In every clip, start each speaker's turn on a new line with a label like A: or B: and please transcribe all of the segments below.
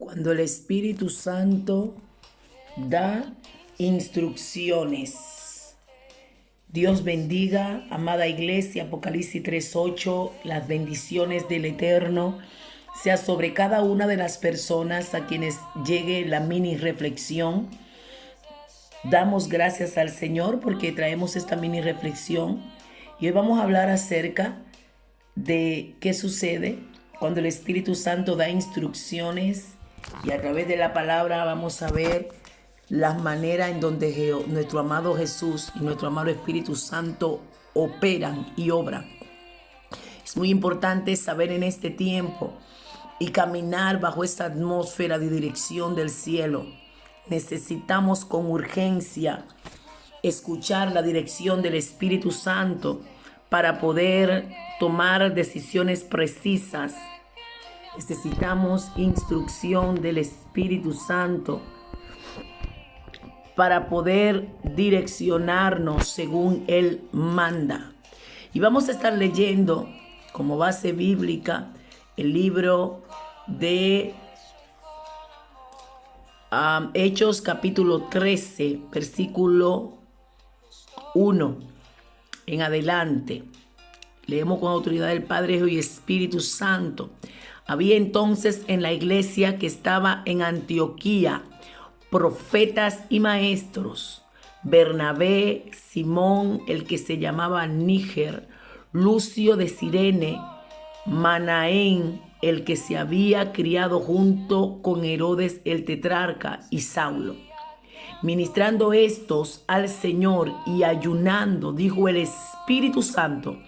A: Cuando el Espíritu Santo da instrucciones. Dios bendiga, amada iglesia, Apocalipsis 3:8, las bendiciones del Eterno sea sobre cada una de las personas a quienes llegue la mini reflexión. Damos gracias al Señor porque traemos esta mini reflexión y hoy vamos a hablar acerca de qué sucede cuando el Espíritu Santo da instrucciones, y a través de la palabra vamos a ver las maneras en donde nuestro amado Jesús y nuestro amado Espíritu Santo operan y obran. Es muy importante saber en este tiempo y caminar bajo esta atmósfera de dirección del cielo. Necesitamos con urgencia escuchar la dirección del Espíritu Santo para poder tomar decisiones precisas. Necesitamos instrucción del Espíritu Santo para poder direccionarnos según Él manda. Y vamos a estar leyendo como base bíblica el libro de Hechos capítulo 13, versículo 1 en adelante. Leemos con autoridad del Padre, Hijo y Espíritu Santo. Había entonces en la iglesia que estaba en Antioquía profetas y maestros: Bernabé, Simón, el que se llamaba Níger, Lucio de Cirene, Manaén, el que se había criado junto con Herodes el tetrarca, y Saulo. Ministrando estos al Señor y ayunando, dijo el Espíritu Santo: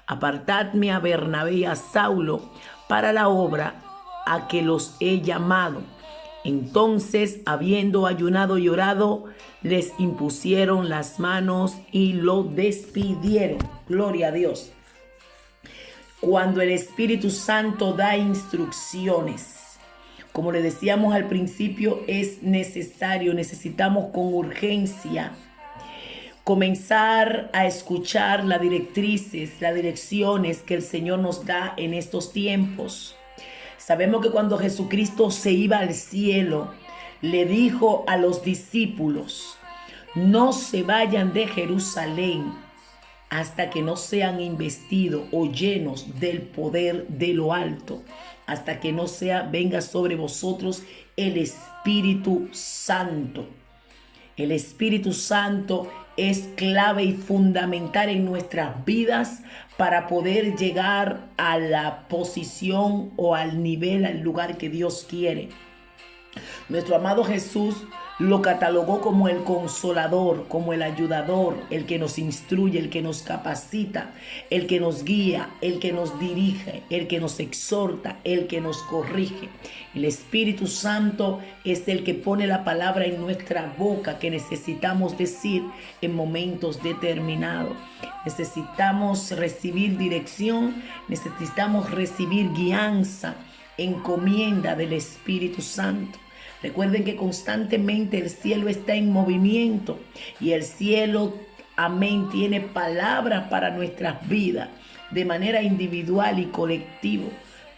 A: apartadme a Bernabé y a Saulo para la obra a que los he llamado. Entonces, habiendo ayunado y orado, les impusieron las manos y lo despidieron. Gloria a Dios. Cuando el Espíritu Santo da instrucciones, como le decíamos al principio, es necesario, necesitamos con urgencia comenzar a escuchar las directrices, las direcciones que el Señor nos da en estos tiempos. Sabemos que cuando Jesucristo se iba al cielo, le dijo a los discípulos: no se vayan de Jerusalén hasta que no sean investidos o llenos del poder de lo alto, hasta que no venga sobre vosotros el Espíritu Santo. El Espíritu Santo es clave y fundamental en nuestras vidas para poder llegar a la posición o al nivel, al lugar que Dios quiere. Nuestro amado Jesús lo catalogó como el consolador, como el ayudador, el que nos instruye, el que nos capacita, el que nos guía, el que nos dirige, el que nos exhorta, el que nos corrige. El Espíritu Santo es el que pone la palabra en nuestra boca que necesitamos decir en momentos determinados. Necesitamos recibir dirección, necesitamos recibir guianza, encomienda del Espíritu Santo. Recuerden que constantemente el cielo está en movimiento y el cielo, amén, tiene palabras para nuestras vidas de manera individual y colectiva,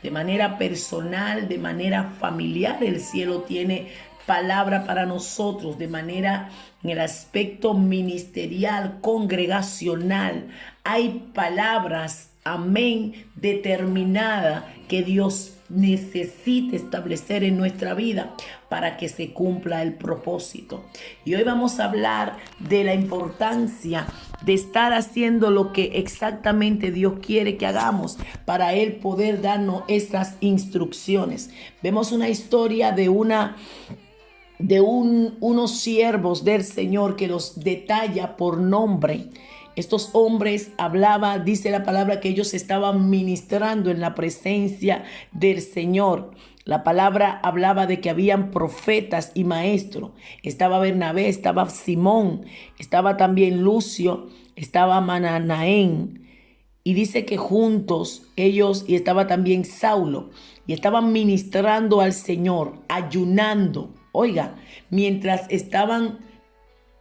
A: de manera personal, de manera familiar. El cielo tiene palabra para nosotros de manera en el aspecto ministerial, congregacional. Hay palabras, amén, determinadas que Dios necesita establecer en nuestra vida para que se cumpla el propósito. Y hoy vamos a hablar de la importancia de estar haciendo lo que exactamente Dios quiere que hagamos para Él poder darnos estas instrucciones. Vemos una historia de unos siervos del Señor que los detalla por nombre. Estos hombres hablaban, dice la palabra, que ellos estaban ministrando en la presencia del Señor. La palabra hablaba de que habían profetas y maestros. Estaba Bernabé, estaba Simón, estaba también Lucio, estaba Manaén. Y dice que juntos ellos, y estaba también Saulo, y estaban ministrando al Señor, ayunando. Oiga, mientras estaban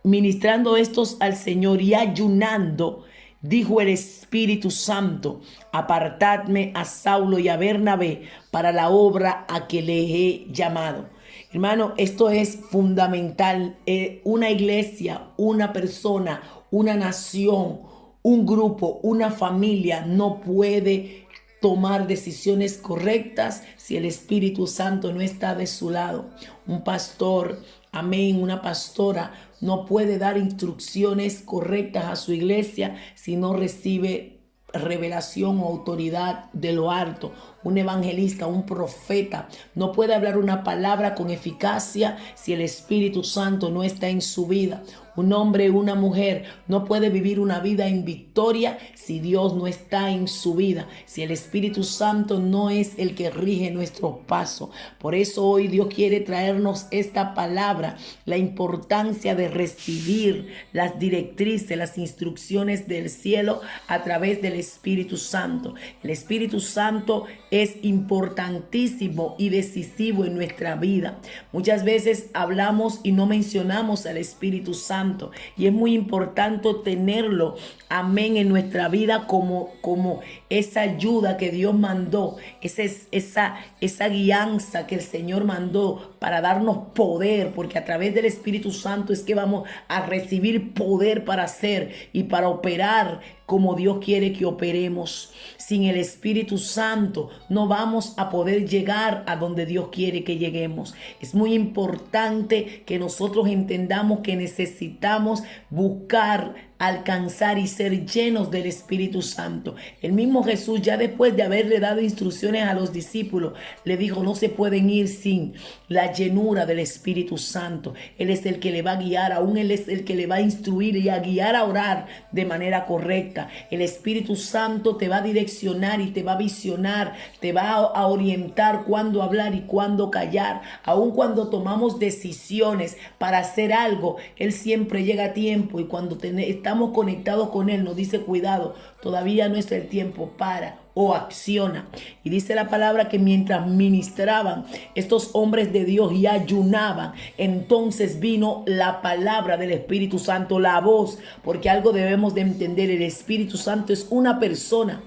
A: ministrando estos al Señor y ayunando, dijo el Espíritu Santo: apartadme a Saulo y a Bernabé para la obra a que le he llamado. Hermano, esto es fundamental. Una iglesia, una persona, una nación, un grupo, una familia no puede tomar decisiones correctas si el Espíritu Santo no está de su lado. Un pastor, amén, una pastora no puede dar instrucciones correctas a su iglesia si no recibe revelación o autoridad de lo alto. Un evangelista, un profeta no puede hablar una palabra con eficacia si el Espíritu Santo no está en su vida. Un hombre, una mujer no puede vivir una vida en victoria si Dios no está en su vida, si el Espíritu Santo no es el que rige nuestros pasos. Por eso hoy Dios quiere traernos esta palabra, la importancia de recibir las directrices, las instrucciones del cielo a través del Espíritu Santo. El Espíritu Santo es importantísimo y decisivo en nuestra vida. Muchas veces hablamos y no mencionamos al Espíritu Santo, y es muy importante tenerlo, amén, en nuestra vida como esa ayuda que Dios mandó, esa guianza que el Señor mandó para darnos poder, porque a través del Espíritu Santo es que vamos a recibir poder para hacer y para operar como Dios quiere que operemos. Sin el Espíritu Santo no vamos a poder llegar a donde Dios quiere que lleguemos. Es muy importante que nosotros entendamos que necesitamos buscar, alcanzar y ser llenos del Espíritu Santo. El mismo Jesús, ya después de haberle dado instrucciones a los discípulos, le dijo: no se pueden ir sin la llenura del Espíritu Santo. Él es el que le va a guiar, aún Él es el que le va a instruir y a guiar a orar de manera correcta. El Espíritu Santo te va a direccionar y te va a visionar, te va a orientar cuándo hablar y cuándo callar. Aún cuando tomamos decisiones para hacer algo, Él siempre llega a tiempo, y cuando estamos conectados con Él nos dice: cuidado, todavía no es el tiempo, para o acciona. Y dice la palabra que mientras ministraban estos hombres de Dios y ayunaban, entonces vino la palabra del Espíritu Santo, la voz, porque algo debemos de entender: el Espíritu Santo es una persona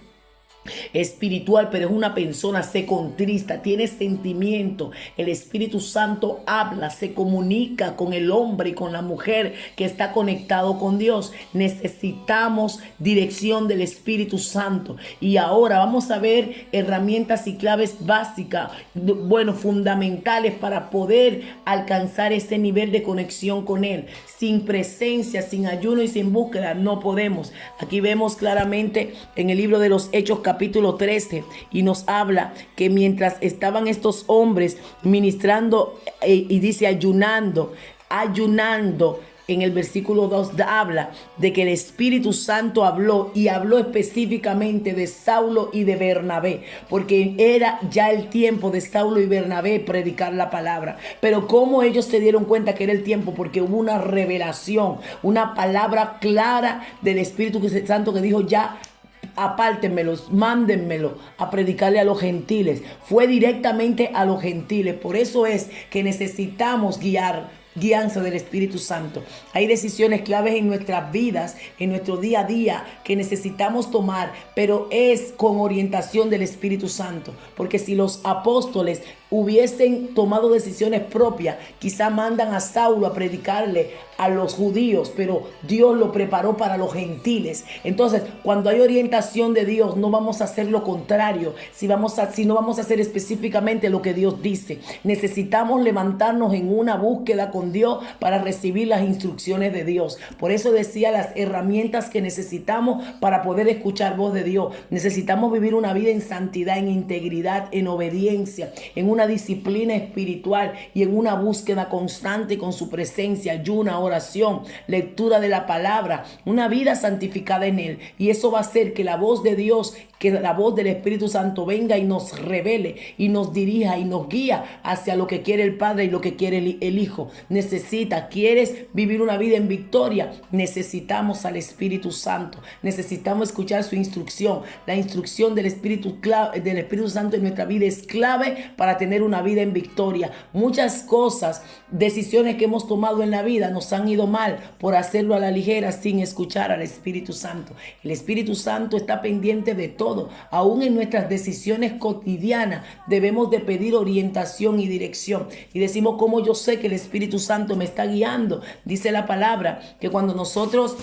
A: espiritual, pero es una persona, se contrista, tiene sentimiento. El Espíritu Santo habla, se comunica con el hombre y con la mujer que está conectado con Dios. Necesitamos dirección del Espíritu Santo. Y ahora vamos a ver herramientas y claves básicas, fundamentales para poder alcanzar ese nivel de conexión con Él. Sin presencia, sin ayuno y sin búsqueda no podemos. Aquí vemos claramente en el libro de los Hechos capítulo 13, y nos habla que mientras estaban estos hombres ministrando, y dice ayunando, en el versículo 2 habla de que el Espíritu Santo habló, y habló específicamente de Saulo y de Bernabé, porque era ya el tiempo de Saulo y Bernabé predicar la palabra. Pero ¿cómo ellos se dieron cuenta que era el tiempo? Porque hubo una revelación, una palabra clara del Espíritu Santo que dijo: ya, apártenmelos, mándenmelo a predicarle a los gentiles. Fue directamente a los gentiles. Por eso es que necesitamos guianza del Espíritu Santo. Hay decisiones claves en nuestras vidas, en nuestro día a día, que necesitamos tomar, pero es con orientación del Espíritu Santo. Porque si los apóstoles hubiesen tomado decisiones propias, quizá mandan a Saulo a predicarle a los judíos, pero Dios lo preparó para los gentiles. Entonces, cuando hay orientación de Dios, no vamos a hacer lo contrario, si no vamos a hacer específicamente lo que Dios dice. Necesitamos levantarnos en una búsqueda con Dios para recibir las instrucciones de Dios. Por eso decía las herramientas que necesitamos para poder escuchar voz de Dios. Necesitamos vivir una vida en santidad, en integridad, en obediencia, en una disciplina espiritual y en una búsqueda constante con su presencia, ayuna, oración, lectura de la palabra, una vida santificada en Él. Y eso va a hacer que la voz de Dios, que la voz del Espíritu Santo venga y nos revele y nos dirija y nos guía hacia lo que quiere el Padre y lo que quiere el Hijo. ¿Quieres vivir una vida en victoria? Necesitamos al Espíritu Santo. Necesitamos escuchar su instrucción. La instrucción del Espíritu Santo en nuestra vida es clave para tener una vida en victoria. Muchas cosas, decisiones que hemos tomado en la vida nos han ido mal por hacerlo a la ligera sin escuchar al Espíritu Santo. El Espíritu Santo está pendiente de todo. Aún en nuestras decisiones cotidianas debemos de pedir orientación y dirección. Y decimos, ¿cómo yo sé que el Espíritu Santo me está guiando? Dice la palabra que cuando nosotros...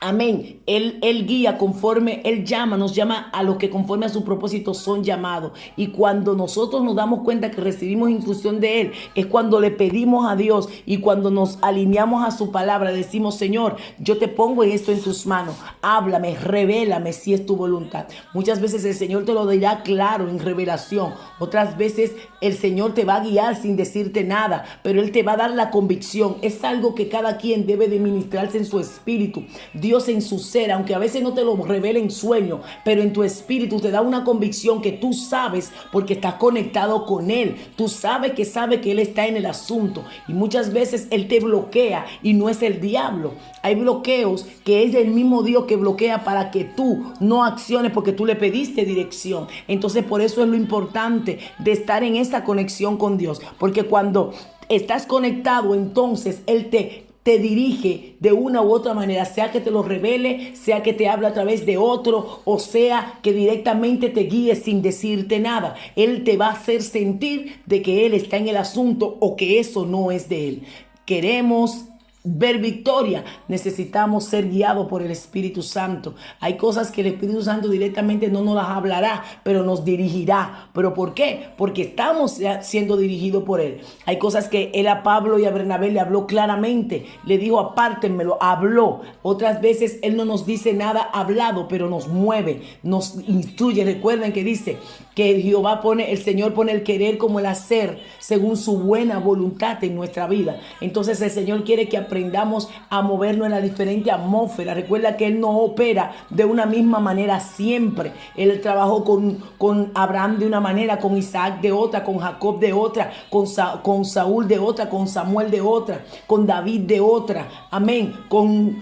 A: Amén. Él guía conforme, Él nos llama a los que conforme a su propósito son llamados. Y cuando nosotros nos damos cuenta que recibimos instrucción de Él, es cuando le pedimos a Dios y cuando nos alineamos a su palabra, decimos, Señor, yo te pongo esto en tus manos. Háblame, revélame si es tu voluntad. Muchas veces el Señor te lo dirá claro en revelación. Otras veces el Señor te va a guiar sin decirte nada, pero Él te va a dar la convicción. Es algo que cada quien debe de ministrarse en su espíritu. Dios en su ser, aunque a veces no te lo revele en sueño, pero en tu espíritu te da una convicción que tú sabes porque estás conectado con Él. Tú sabes que Él está en el asunto, y muchas veces Él te bloquea y no es el diablo. Hay bloqueos que es el mismo Dios que bloquea para que tú no acciones porque tú le pediste dirección. Entonces por eso es lo importante de estar en esa conexión con Dios, porque cuando estás conectado, entonces Él te dirige de una u otra manera, sea que te lo revele, sea que te hable a través de otro, o sea que directamente te guíe sin decirte nada. Él te va a hacer sentir de que Él está en el asunto o que eso no es de Él. Queremos ver victoria, necesitamos ser guiados por el Espíritu Santo. Hay cosas que el Espíritu Santo directamente no nos las hablará, pero nos dirigirá. ¿Pero por qué? Porque estamos siendo dirigidos por Él. Hay cosas que Él a Pablo y a Bernabé le habló claramente, le dijo apártenmelo, habló. Otras veces Él no nos dice nada hablado, pero nos mueve, nos instruye. Recuerden que dice que el Señor pone el querer como el hacer según su buena voluntad en nuestra vida. Entonces el Señor quiere que aprendamos a movernos en la diferente atmósfera. Recuerda que Él no opera de una misma manera siempre. Él trabajó con Abraham de una manera, con Isaac de otra, con Jacob de otra, con Saúl de otra, con Samuel de otra, con David de otra. Amén. Con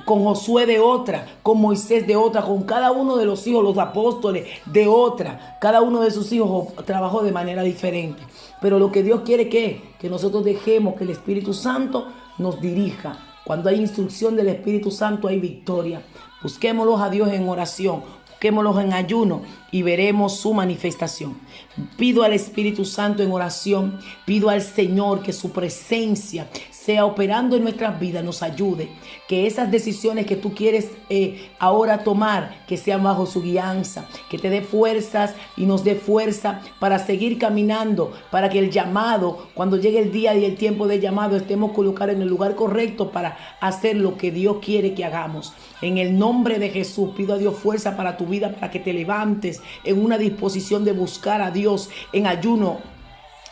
A: Josué de otra, con Moisés de otra, con cada uno de los hijos, los apóstoles de otra. Cada uno de sus hijos trabajó de manera diferente. Pero lo que Dios quiere que nosotros dejemos que el Espíritu Santo nos dirija. Cuando hay instrucción del Espíritu Santo hay victoria. Busquémoslos a Dios en oración. Busquémoslos en ayuno y veremos su manifestación. Pido al Espíritu Santo en oración. Pido al Señor que su presencia sea operando en nuestras vidas, nos ayude. Que esas decisiones que tú quieres ahora tomar, que sean bajo su guianza. Que te dé fuerzas y nos dé fuerza para seguir caminando. Para que el llamado, cuando llegue el día y el tiempo de llamado, estemos colocados en el lugar correcto para hacer lo que Dios quiere que hagamos. En el nombre de Jesús pido a Dios fuerza para tu vida, para que te levantes en una disposición de buscar a Dios en ayuno,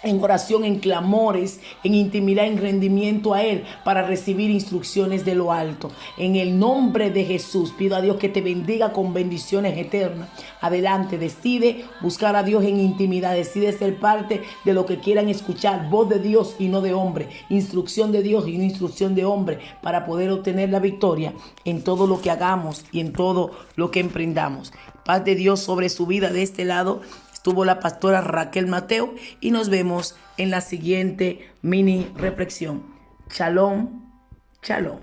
A: en oración, en clamores, en intimidad, en rendimiento a Él, para recibir instrucciones de lo alto. En el nombre de Jesús pido a Dios que te bendiga con bendiciones eternas. Adelante, decide buscar a Dios en intimidad, decide ser parte de lo que quieran escuchar, voz de Dios y no de hombre, instrucción de Dios y no instrucción de hombre, para poder obtener la victoria en todo lo que hagamos y en todo lo que emprendamos. Paz de Dios sobre su vida. De este lado estuvo la pastora Raquel Mateo y nos vemos en la siguiente mini reflexión. Shalom, shalom.